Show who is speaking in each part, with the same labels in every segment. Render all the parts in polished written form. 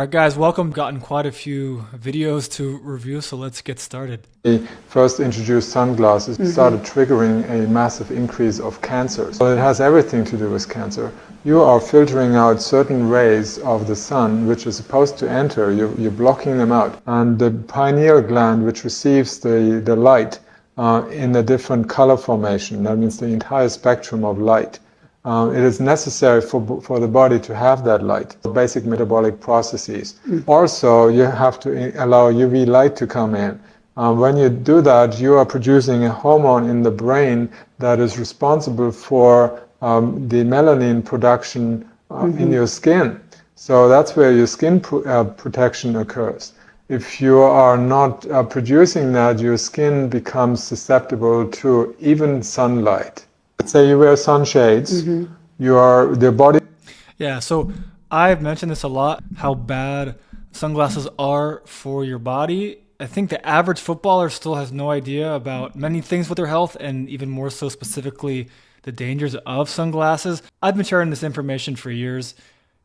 Speaker 1: All right, guys, welcome. Gotten quite a few videos to review, so let's get started.
Speaker 2: He first introduced sunglasses, started triggering a massive increase of cancer. So it has everything to do with cancer. You are filtering out certain rays of the sun, which is supposed to enter. You're blocking them out. And the pineal gland, which receives the light in a different color formation, that means the entire spectrum of light. It is necessary for the body to have that light, basic metabolic processes. Also, you have to allow UV light to come in. When you do that, you are producing a hormone in the brain that is responsible for the melanin production in your skin. So that's where your skin protection occurs. If you are not producing that, your skin becomes susceptible to even sunlight. Let's say you wear sunshades, the body...
Speaker 1: Yeah, so I've mentioned this a lot, how bad sunglasses are for your body. I think the average footballer still has no idea about many things with their health, and even more so specifically the dangers of sunglasses. I've been sharing this information for years.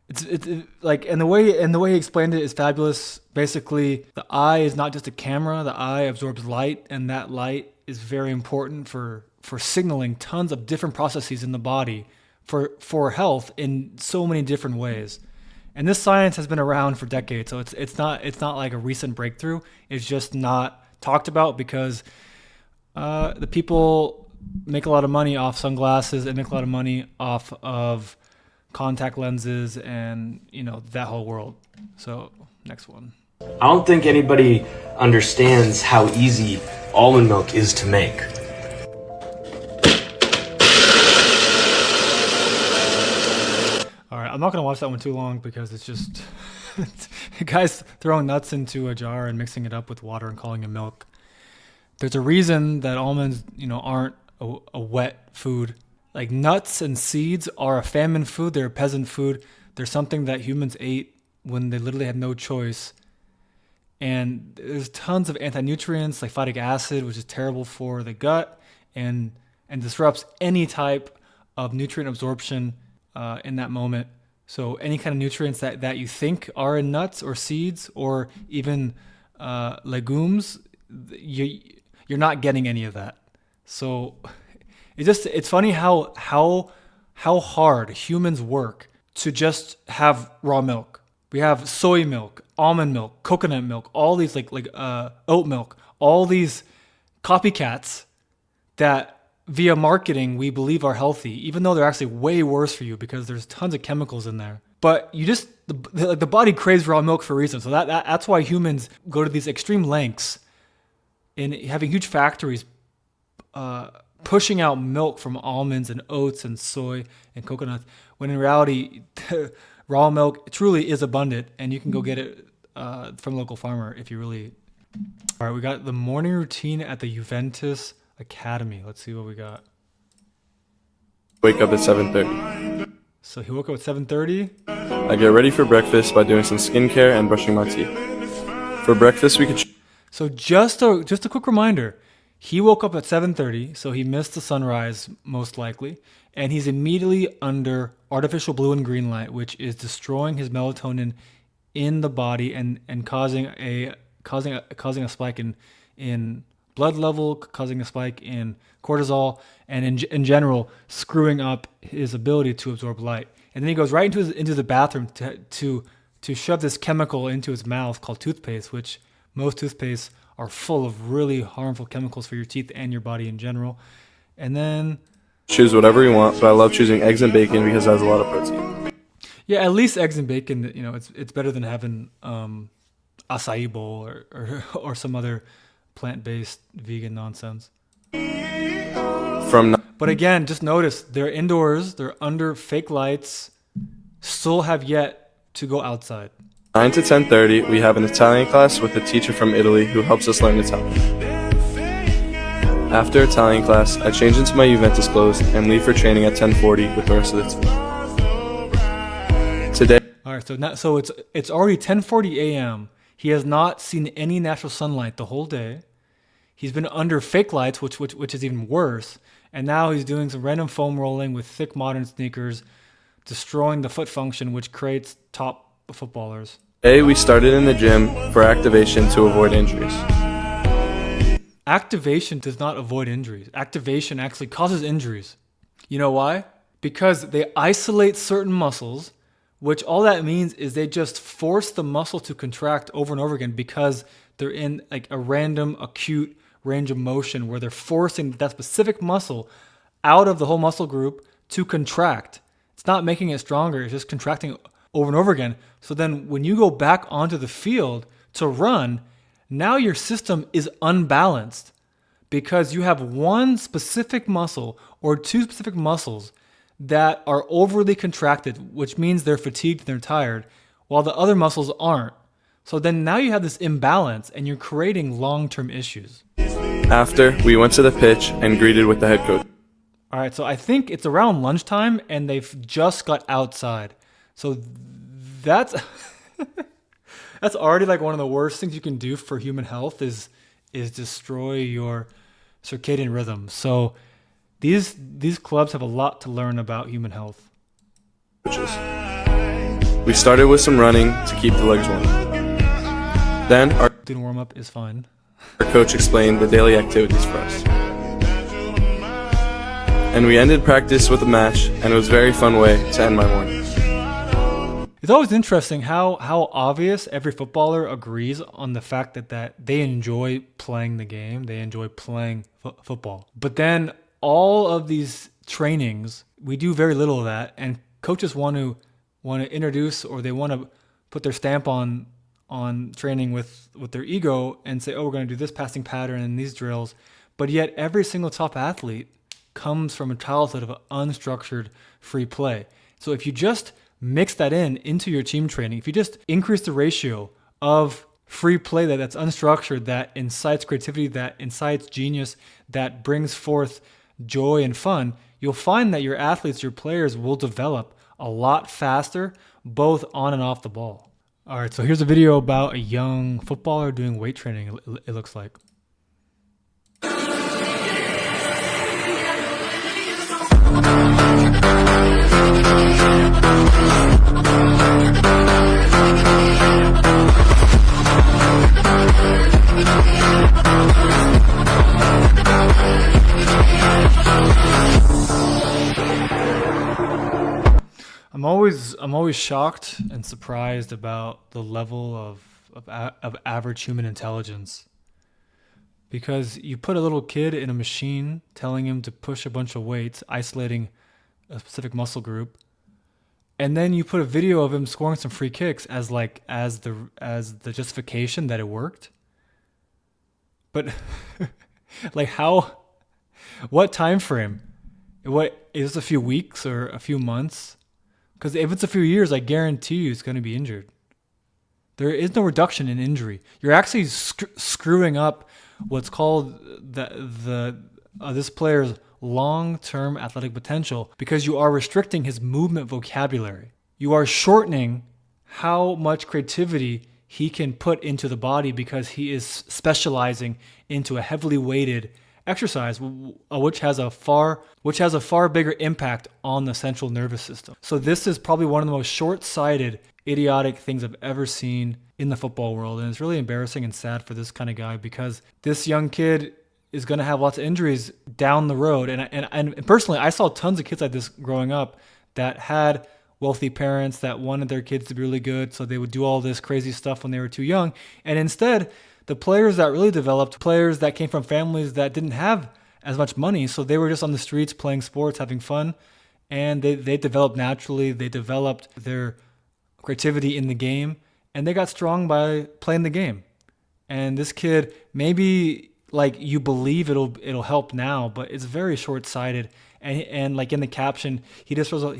Speaker 1: It's like, and the way he explained it is fabulous. Basically, the eye is not just a camera. The eye absorbs light, and that light is very important for signaling tons of different processes in the body for health in so many different ways. And this science has been around for decades, so it's not like a recent breakthrough. It's just not talked about because the people make a lot of money off sunglasses and make a lot of money off of contact lenses and that whole world. So next one.
Speaker 3: I don't think anybody understands how easy almond milk is to make.
Speaker 1: All right, I'm not going to watch that one too long because it's just guys throwing nuts into a jar and mixing it up with water and calling it milk. There's a reason that almonds, aren't a wet food. Like nuts and seeds are a famine food. They're a peasant food. They're something that humans ate when they literally had no choice. And there's tons of anti-nutrients like phytic acid, which is terrible for the gut and disrupts any type of nutrient absorption in that moment. So any kind of nutrients that you think are in nuts or seeds or even legumes, you're not getting any of that. So it's funny how hard humans work to just have raw milk. We have soy milk, almond milk, coconut milk, all these like oat milk, all these copycats that via marketing we believe are healthy, even though they're actually way worse for you because there's tons of chemicals in there. But the body craves raw milk for a reason. So that's why humans go to these extreme lengths in having huge factories pushing out milk from almonds and oats and soy and coconuts, when in reality raw milk truly is abundant and you can go get it from a local farmer if you really... All right, we got the morning routine at the Juventus Academy. Let's see what we got.
Speaker 4: Wake up at 7:30.
Speaker 1: So he woke up at 7:30.
Speaker 4: I get ready for breakfast by doing some skincare and brushing my teeth. For breakfast, we could...
Speaker 1: So just a quick reminder, he woke up at 7:30, so he missed the sunrise most likely, and he's immediately under artificial blue and green light, which is destroying his melatonin in the body and causing a spike in blood level, causing a spike in cortisol, and in general screwing up his ability to absorb light. And then he goes right into the bathroom to shove this chemical into his mouth called toothpaste, which most toothpastes are full of really harmful chemicals for your teeth and your body in general. And then
Speaker 4: choose whatever you want, but I love choosing eggs and bacon because it has a lot of protein.
Speaker 1: Yeah, at least eggs and bacon, it's better than having acai bowl or some other plant-based vegan nonsense. But again, just notice they're indoors, they're under fake lights, still have yet to go outside.
Speaker 4: 9 to 10:30, we have an Italian class with a teacher from Italy who helps us learn Italian. After Italian class, I change into my Juventus clothes and leave for training at 10:40 with the rest of the team. Today.
Speaker 1: All right, so it's already 10:40 a.m. He has not seen any natural sunlight the whole day. He's been under fake lights, which is even worse. And now he's doing some random foam rolling with thick modern sneakers, destroying the foot function, which creates top footballers.
Speaker 4: Today we started in the gym for activation to avoid injuries.
Speaker 1: Activation does not avoid injuries. Activation actually causes injuries. You know why? Because they isolate certain muscles, which all that means is they just force the muscle to contract over and over again because they're in like a random acute range of motion where they're forcing that specific muscle out of the whole muscle group to contract. It's not making it stronger, it's just contracting over and over again. So then when you go back onto the field to run, now your system is unbalanced because you have one specific muscle or two specific muscles that are overly contracted, which means they're fatigued and they're tired, while the other muscles aren't. So then now you have this imbalance and you're creating long-term issues.
Speaker 4: After, we went to the pitch and greeted with the head coach.
Speaker 1: All right, so I think it's around lunchtime and they've just got outside. So that's that's already like one of the worst things you can do for human health is destroy your circadian rhythm. So these clubs have a lot to learn about human health.
Speaker 4: We started with some running to keep the legs warm. Then our
Speaker 1: Doing warm up is fine.
Speaker 4: coach explained the daily activities for us. And we ended practice with a match, and it was a very fun way to end my morning.
Speaker 1: It's always interesting how obvious every footballer agrees on the fact that they enjoy playing the game, they enjoy playing football. But then all of these trainings, we do very little of that, and coaches want to introduce or they want to put their stamp on training with their ego and say, oh, we're going to do this passing pattern and these drills. But yet every single top athlete comes from a childhood of unstructured free play. So if you just mix that into your team training, if you just increase the ratio of free play that's unstructured, that incites creativity, that incites genius, that brings forth joy and fun, you'll find that your athletes, your players will develop a lot faster, both on and off the ball. All right, so here's a video about a young footballer doing weight training, it looks like. I'm always shocked and surprised about the level of average human intelligence. Because you put a little kid in a machine telling him to push a bunch of weights, isolating a specific muscle group, and then you put a video of him scoring some free kicks as the justification that it worked. But like what time frame? What is this, a few weeks or a few months? Because if it's a few years, I guarantee you it's going to be injured. There is no reduction in injury. You're actually screwing up what's called this player's long-term athletic potential because you are restricting his movement vocabulary. You are shortening how much creativity he can put into the body because he is specializing into a heavily weighted exercise, which has a far bigger impact on the central nervous system. So this is probably one of the most short-sighted, idiotic things I've ever seen in the football world, and it's really embarrassing and sad for this kind of guy because this young kid is going to have lots of injuries down the road. And personally, I saw tons of kids like this growing up that had wealthy parents that wanted their kids to be really good, so they would do all this crazy stuff when they were too young, and instead the players that really developed, players that came from families that didn't have as much money, so they were just on the streets playing sports, having fun, and they developed naturally. They developed their creativity in the game, and they got strong by playing the game. And this kid, maybe like you believe it'll help now, but it's very short-sighted. And like in the caption, he just throws all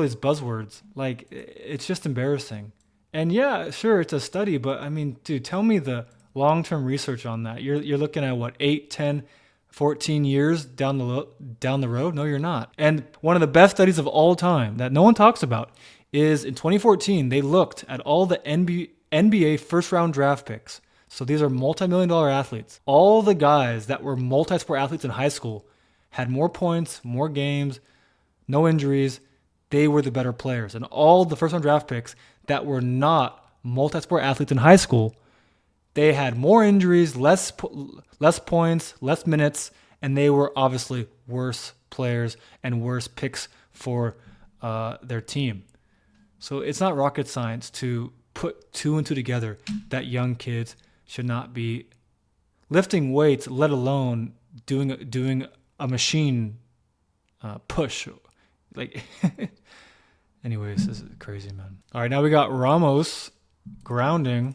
Speaker 1: these buzzwords. Like, it's just embarrassing. And yeah, sure, it's a study, but I mean, dude, tell me the long-term research on that. You're looking at what, 8, 10, 14 years down the road? No, you're not. And one of the best studies of all time that no one talks about is in 2014, they looked at all the NBA first-round draft picks. So these are multi-million-dollar athletes. All the guys that were multi-sport athletes in high school had more points, more games, no injuries. They were the better players. And all the first-round draft picks that were not multi-sport athletes in high school, they had more injuries, less points, less minutes, and they were obviously worse players and worse picks for their team. So it's not rocket science to put two and two together that young kids should not be lifting weights, let alone doing a machine push. Like, anyways, this is crazy, man. All right, now we got Ramos grounding.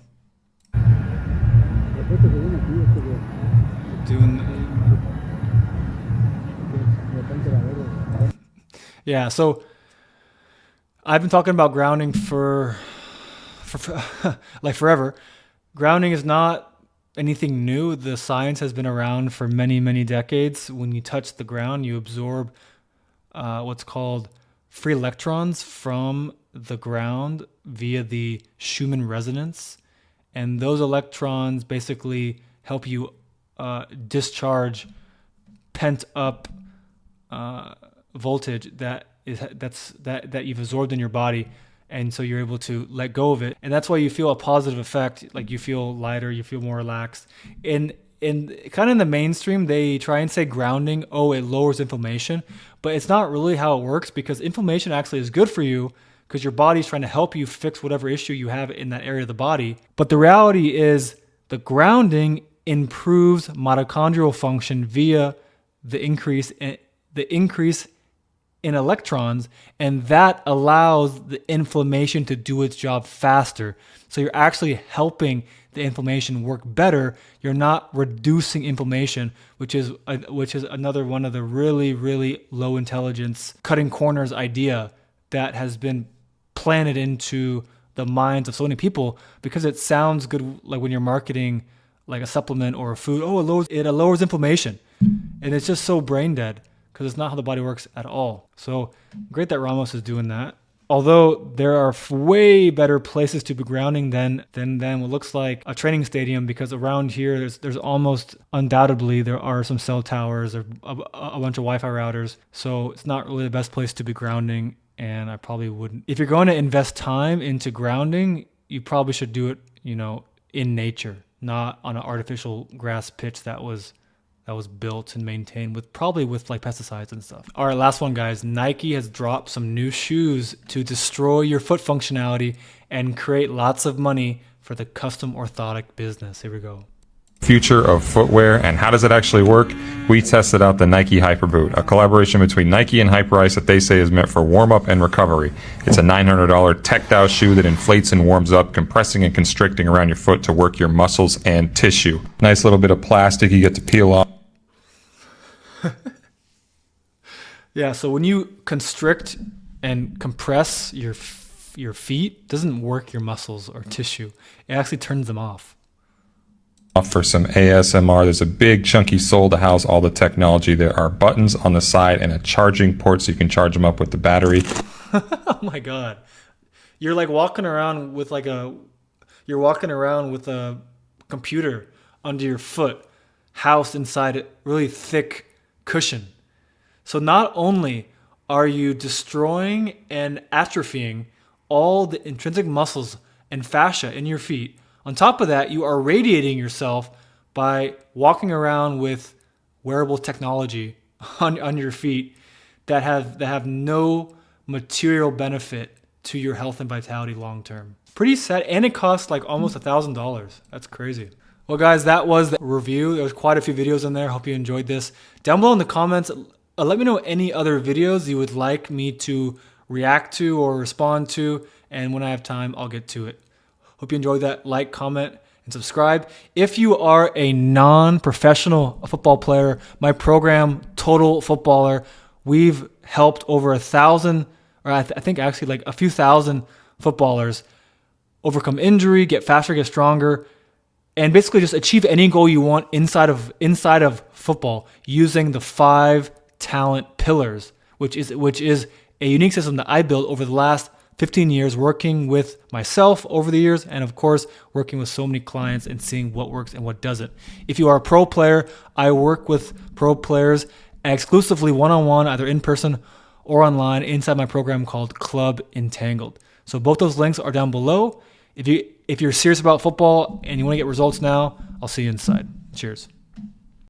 Speaker 1: Yeah, so I've been talking about grounding for like forever. Grounding is not anything new. The science has been around for many, many decades. When you touch the ground, you absorb what's called free electrons from the ground via the Schumann resonance. And those electrons basically help you discharge pent up voltage that you've absorbed in your body, and so you're able to let go of it, and that's why you feel a positive effect. Like you feel lighter, you feel more relaxed. In kind of in the mainstream, they try and say grounding, oh, it lowers inflammation, but it's not really how it works, because inflammation actually is good for you because your body's trying to help you fix whatever issue you have in that area of the body. But the reality is the grounding improves mitochondrial function via the increase in electrons, and that allows the inflammation to do its job faster. So you're actually helping the inflammation work better. You're not reducing inflammation, which is another one of the really, really low intelligence cutting corners idea that has been planted into the minds of so many people, because it sounds good, like when you're marketing like a supplement or a food. Oh, it lowers inflammation, and it's just so brain dead, because it's not how the body works at all. So great that Ramos is doing that. Although there are way better places to be grounding than what looks like a training stadium, because around here there's almost undoubtedly there are some cell towers or a bunch of Wi-Fi routers. So it's not really the best place to be grounding, and I probably wouldn't. If you're going to invest time into grounding, you probably should do it, in nature, not on an artificial grass pitch that was built and maintained with like pesticides and stuff. All right, last one, guys. Nike has dropped some new shoes to destroy your foot functionality and create lots of money for the custom orthotic business. Here we go.
Speaker 5: Future of footwear, and how does it actually work? We tested out the Nike Hyperboot, a collaboration between Nike and Hyperice that they say is meant for warm-up and recovery. It's a $900 tactile shoe that inflates and warms up, compressing and constricting around your foot to work your muscles and tissue. Nice little bit of plastic you get to peel off.
Speaker 1: Yeah, so when you constrict and compress your feet, it doesn't work your muscles or tissue. It actually turns them off.
Speaker 5: For some ASMR, there's a big chunky sole to house all the technology. There are buttons on the side and a charging port so you can charge them up with the battery.
Speaker 1: Oh my God. You're like walking around with a computer under your foot, housed inside a really thick cushion. So not only are you destroying and atrophying all the intrinsic muscles and fascia in your feet, on top of that, you are radiating yourself by walking around with wearable technology on your feet that have no material benefit to your health and vitality long term. Pretty sad, and it costs like almost $1,000. That's crazy. Well, guys, that was the review. There was quite a few videos in there. Hope you enjoyed this. Down below in the comments, let me know any other videos you would like me to react to or respond to, and when I have time, I'll get to it. Hope you enjoyed that. Like, comment, and subscribe. If you are a non-professional football player, my program, Total Footballer, we've helped over 1,000, or I think actually like a few thousand footballers overcome injury, get faster, get stronger, and basically just achieve any goal you want inside of football using the 5 talent pillars, which is a unique system that I built over the last 15 years, working with myself over the years, and of course working with so many clients and seeing what works and what doesn't. If you are a pro player, I work with pro players exclusively one-on-one, either in person or online, inside my program called Club Entangled. So both those links are down below. If If you're serious about football and you want to get results now, I'll see you inside. Cheers.